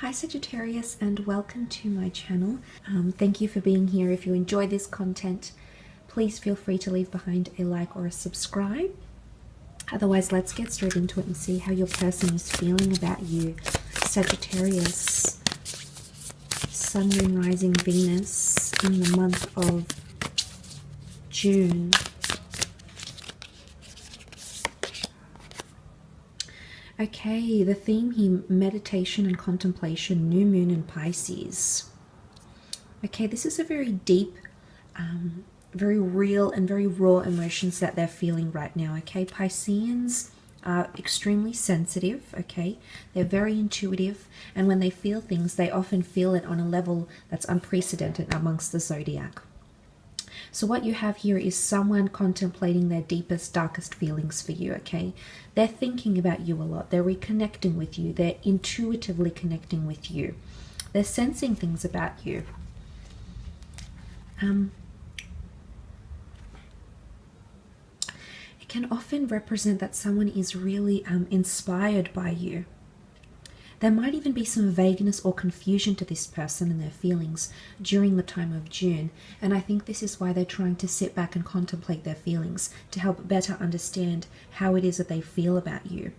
Hi Sagittarius, and welcome to my channel. Thank you for being here. If you enjoy this content, please feel free to leave behind a like or a subscribe. Otherwise, let's get straight into it and see how your person is feeling about you. Sagittarius, Sun, Moon, Rising, Venus in the month of June. Okay, the theme here, meditation and contemplation, new moon and Pisces. Okay, this is a very deep, very real and very raw emotions that they're feeling right now. Okay, Pisceans are extremely sensitive. Okay, they're very intuitive, and when they feel things, they often feel it on a level that's unprecedented amongst the zodiac. So what you have here is someone contemplating their deepest, darkest feelings for you, okay? They're thinking about you a lot. They're reconnecting with you. They're intuitively connecting with you. They're sensing things about you. It can often represent that someone is really inspired by you. There might even be some vagueness or confusion to this person and their feelings during the time of June, and I think this is why they're trying to sit back and contemplate their feelings to help better understand how it is that they feel about you.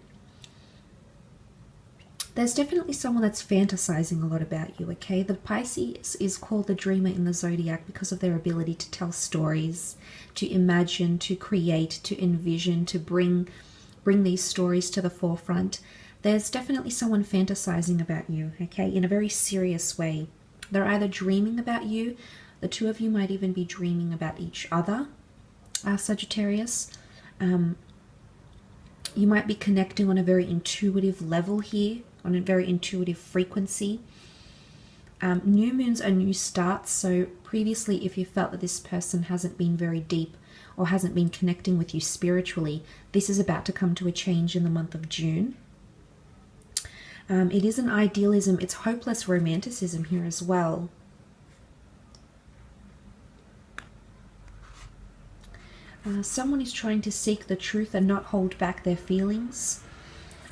There's definitely someone that's fantasizing a lot about you, okay? The Pisces is called the dreamer in the zodiac because of their ability to tell stories, to imagine, to create, to envision, to bring these stories to the forefront. There's definitely someone fantasizing about you, okay, in a very serious way. They're either dreaming about you, the two of you might even be dreaming about each other, Sagittarius. You might be connecting on a very intuitive level here, on a very intuitive frequency. New moons are new starts, so previously if you felt that this person hasn't been very deep or hasn't been connecting with you spiritually, this is about to come to a change in the month of June. It is an idealism, it's hopeless romanticism here as well. Someone is trying to seek the truth and not hold back their feelings.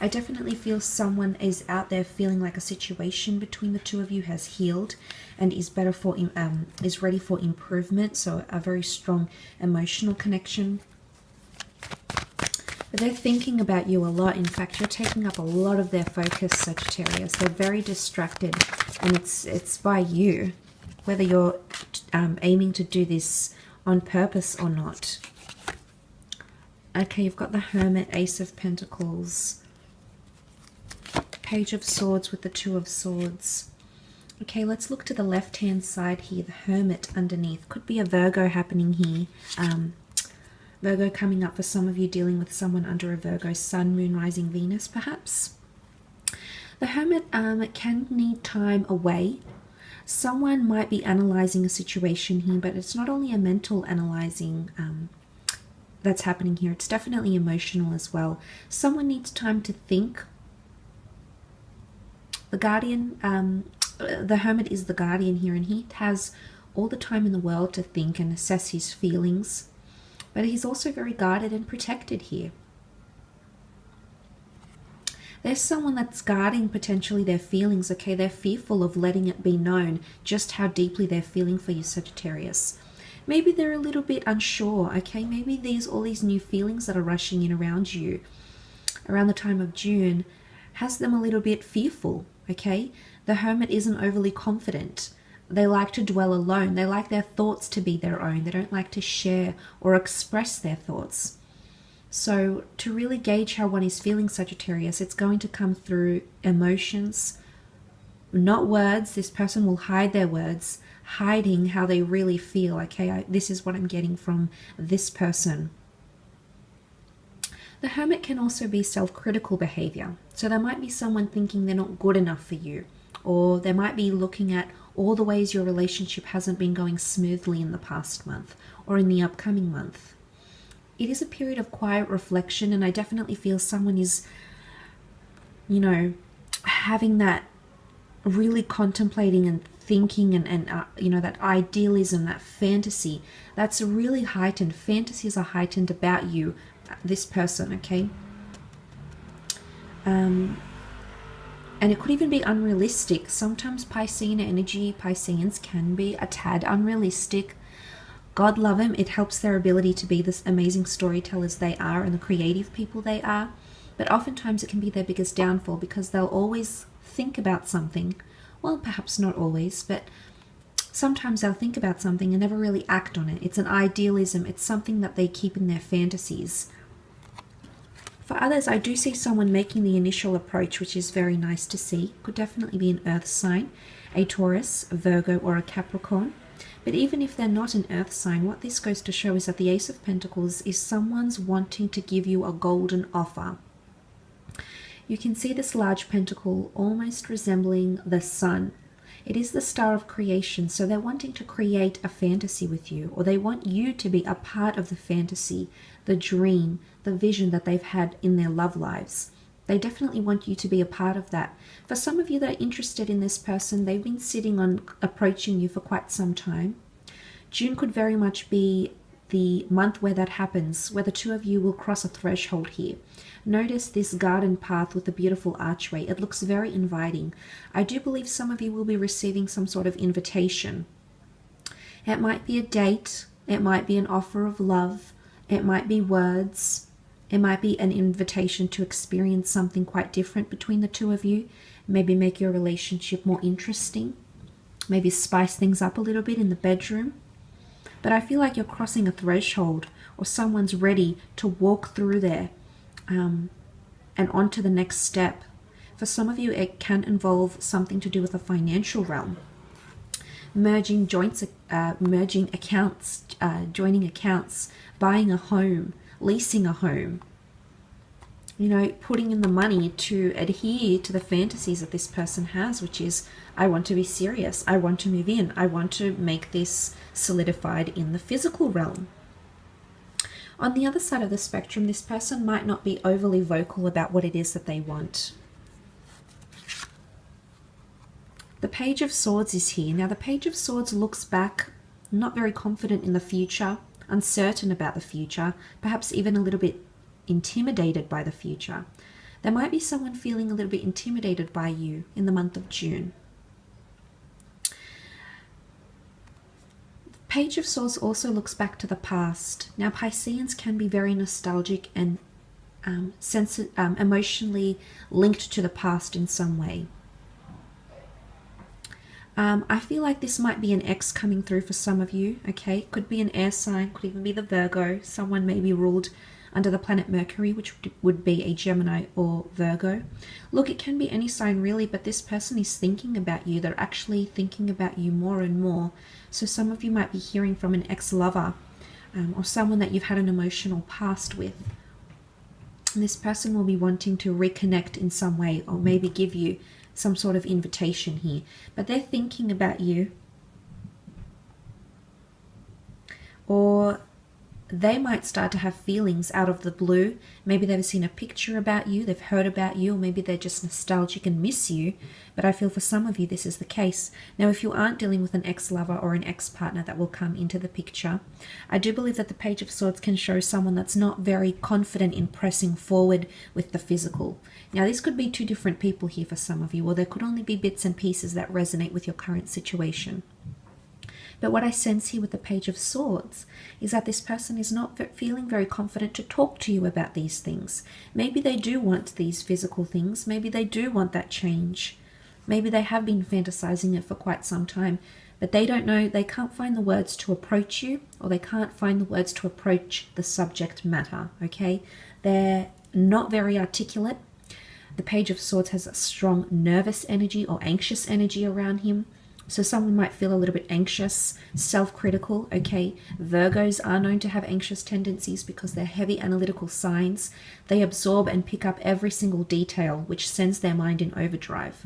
I definitely feel someone is out there feeling like a situation between the two of you has healed and is better for is ready for improvement, so a very strong emotional connection. They're thinking about you a lot. In fact, you're taking up a lot of their focus, Sagittarius. They're very distracted, and it's by you, whether you're aiming to do this on purpose or not. Okay, you've got the Hermit, Ace of Pentacles, Page of Swords with the Two of Swords. Okay, let's look to the left-hand side here, the Hermit underneath. Could be a Virgo happening here. Virgo coming up for some of you, dealing with someone under a Virgo Sun, Moon, Rising, Venus, perhaps. The Hermit can need time away. Someone might be analyzing a situation here, but it's not only a mental analyzing that's happening here. It's definitely emotional as well. Someone needs time to think. The Guardian, the Hermit is the Guardian here, and he has all the time in the world to think and assess his feelings. But he's also very guarded and protected here. There's someone that's guarding potentially their feelings, okay? They're fearful of letting it be known just how deeply they're feeling for you, Sagittarius. Maybe they're a little bit unsure, okay? Maybe all these new feelings that are rushing in around you around the time of June has them a little bit fearful, okay? The Hermit isn't overly confident. They like to dwell alone. They like their thoughts to be their own. They don't like to share or express their thoughts. So to really gauge how one is feeling, Sagittarius, it's going to come through emotions, not words. This person will hide their words, hiding how they really feel. Okay, this is what I'm getting from this person. The Hermit can also be self-critical behavior. So there might be someone thinking they're not good enough for you, or they might be looking at all the ways your relationship hasn't been going smoothly in the past month or in the upcoming month. It is a period of quiet reflection, and I definitely feel someone is, you know, having that really contemplating and thinking and you know, that idealism, that fantasy, that's really heightened. Fantasies are heightened about you, this person, okay? And And it could even be unrealistic. Sometimes Piscean energy, Pisceans can be a tad unrealistic. God love them. It helps their ability to be this amazing storytellers they are and the creative people they are. But oftentimes it can be their biggest downfall because they'll always think about something. Well, perhaps not always, but sometimes they'll think about something and never really act on it. It's an idealism. It's something that they keep in their fantasies. For others, I do see someone making the initial approach, which is very nice to see. Could definitely be an earth sign, a Taurus, a Virgo, or a Capricorn. But even if they're not an earth sign, what this goes to show is that the Ace of Pentacles is someone's wanting to give you a golden offer. You can see this large pentacle almost resembling the sun. It is the star of creation, so they're wanting to create a fantasy with you, or they want you to be a part of the fantasy, the dream, the vision that they've had in their love lives. They definitely want you to be a part of that. For some of you that are interested in this person, they've been sitting on approaching you for quite some time. June could very much be the month where that happens, where the two of you will cross a threshold here. Notice this garden path with a beautiful archway. It looks very inviting. I do believe some of you will be receiving some sort of invitation. It might be a date. It might be an offer of love. It might be words. It might be an invitation to experience something quite different between the two of you. Maybe make your relationship more interesting. Maybe spice things up a little bit in the bedroom. But I feel like you're crossing a threshold, or someone's ready to walk through there and on to the next step. For some of you, it can involve something to do with the financial realm. Merging accounts, joining accounts, buying a home, leasing a home. You know, putting in the money to adhere to the fantasies that this person has, which is, I want to be serious. I want to move in. I want to make this solidified in the physical realm. On the other side of the spectrum, this person might not be overly vocal about what it is that they want. The Page of Swords is here. Now, the Page of Swords looks back, not very confident in the future, uncertain about the future, perhaps even a little bit intimidated by the future. There might be someone feeling a little bit intimidated by you in the month of June. Page of Swords also looks back to the past. Now, Pisceans can be very nostalgic and emotionally linked to the past in some way. I feel like this might be an ex coming through for some of you, okay? Could be an air sign, could even be the Virgo. Someone may be ruled under the planet Mercury, which would be a Gemini or Virgo. Look, it can be any sign really, but this person is thinking about you. They're actually thinking about you more and more. So some of you might be hearing from an ex-lover or someone that you've had an emotional past with. And this person will be wanting to reconnect in some way, or maybe give you some sort of invitation here. But they're thinking about you. Or they might start to have feelings out of the blue. Maybe they've seen a picture about you, they've heard about you, or maybe they're just nostalgic and miss you. But I feel for some of you this is the case. Now, if you aren't dealing with an ex-lover or an ex-partner that will come into the picture, I do believe that the Page of Swords can show someone that's not very confident in pressing forward with the physical. Now, this could be two different people here for some of you, or there could only be bits and pieces that resonate with your current situation. But what I sense here with the Page of Swords is that this person is not feeling very confident to talk to you about these things. Maybe they do want these physical things. Maybe they do want that change. Maybe they have been fantasizing it for quite some time, but they don't know, they can't find the words to approach you, or they can't find the words to approach the subject matter, okay? They're not very articulate. The Page of Swords has a strong nervous energy or anxious energy around him. So someone might feel a little bit anxious, self-critical, okay? Virgos are known to have anxious tendencies because they're heavy analytical signs. They absorb and pick up every single detail, which sends their mind in overdrive.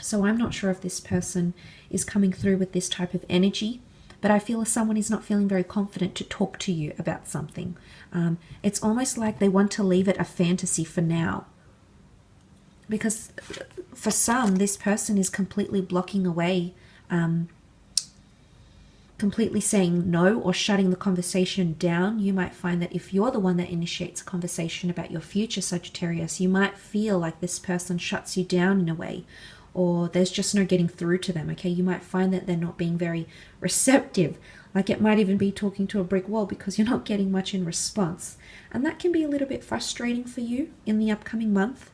So I'm not sure if this person is coming through with this type of energy, but I feel someone is not feeling very confident to talk to you about something. It's almost like they want to leave it a fantasy for now. Because for some, this person is completely blocking away completely saying no or shutting the conversation down. You might find that if you're the one that initiates a conversation about your future, Sagittarius, you might feel like this person shuts you down in a way, or there's just no getting through to them, okay? You might find that they're not being very receptive. Like it might even be talking to a brick wall because you're not getting much in response. And that can be a little bit frustrating for you in the upcoming month.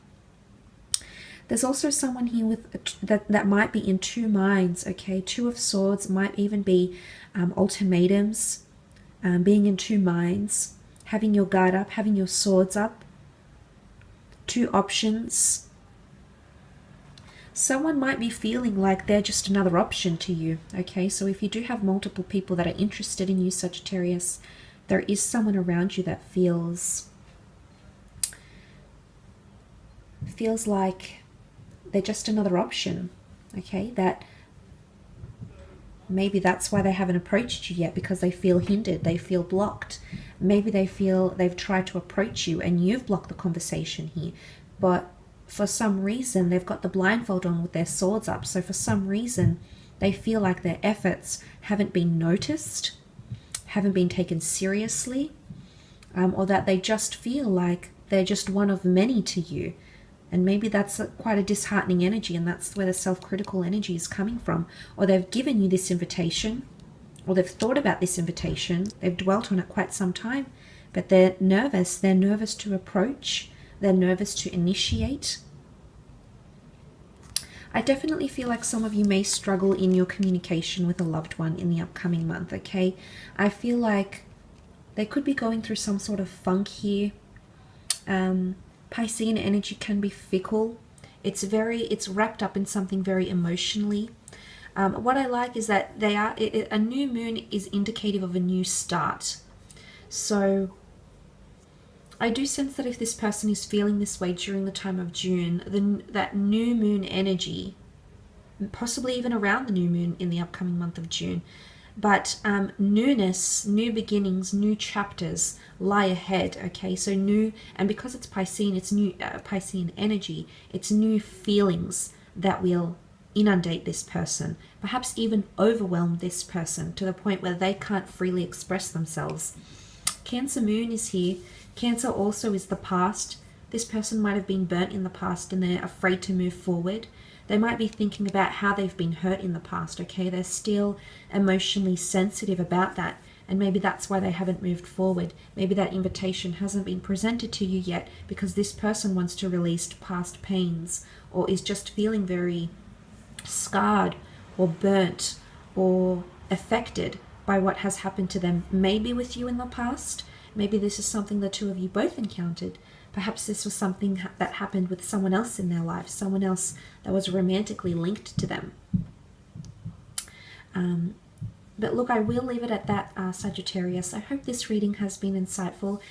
There's also someone here with that might be in two minds, okay? Two of Swords might even be ultimatums, being in two minds, having your guard up, having your swords up, two options. Someone might be feeling like they're just another option to you, okay? So if you do have multiple people that are interested in you, Sagittarius, there is someone around you that feels like they're just another option, okay? That maybe that's why they haven't approached you yet, because they feel hindered, they feel blocked. Maybe they feel they've tried to approach you and you've blocked the conversation here, but for some reason they've got the blindfold on with their swords up. So for some reason they feel like their efforts haven't been noticed, haven't been taken seriously, or that they just feel like they're just one of many to you. And maybe that's quite a disheartening energy, and that's where the self-critical energy is coming from. Or they've given you this invitation, or they've thought about this invitation, they've dwelt on it quite some time, but they're nervous. They're nervous to approach, they're nervous to initiate. I definitely feel like some of you may struggle in your communication with a loved one in the upcoming month, okay? I feel like they could be going through some sort of funk here. Piscean energy can be fickle. It's wrapped up in something very emotionally. What I like is that a new moon is indicative of a new start. So I do sense that if this person is feeling this way during the time of June, then that new moon energy, possibly even around the new moon in the upcoming month of June, but newness, new beginnings, new chapters lie ahead, okay? So new, and because it's Piscean, it's new, Piscean energy, it's new feelings that will inundate this person, perhaps even overwhelm this person to the point where they can't freely express themselves. Cancer moon is here. Cancer also is the past. This person might have been burnt in the past and they're afraid to move forward. They might be thinking about how they've been hurt in the past, okay? They're still emotionally sensitive about that, and maybe that's why they haven't moved forward. Maybe that invitation hasn't been presented to you yet because this person wants to release past pains, or is just feeling very scarred or burnt or affected by what has happened to them, maybe with you in the past. Maybe this is something the two of you both encountered. Perhaps this was something that happened with someone else in their life, someone else that was romantically linked to them. But look, I will leave it at that, Sagittarius. I hope this reading has been insightful.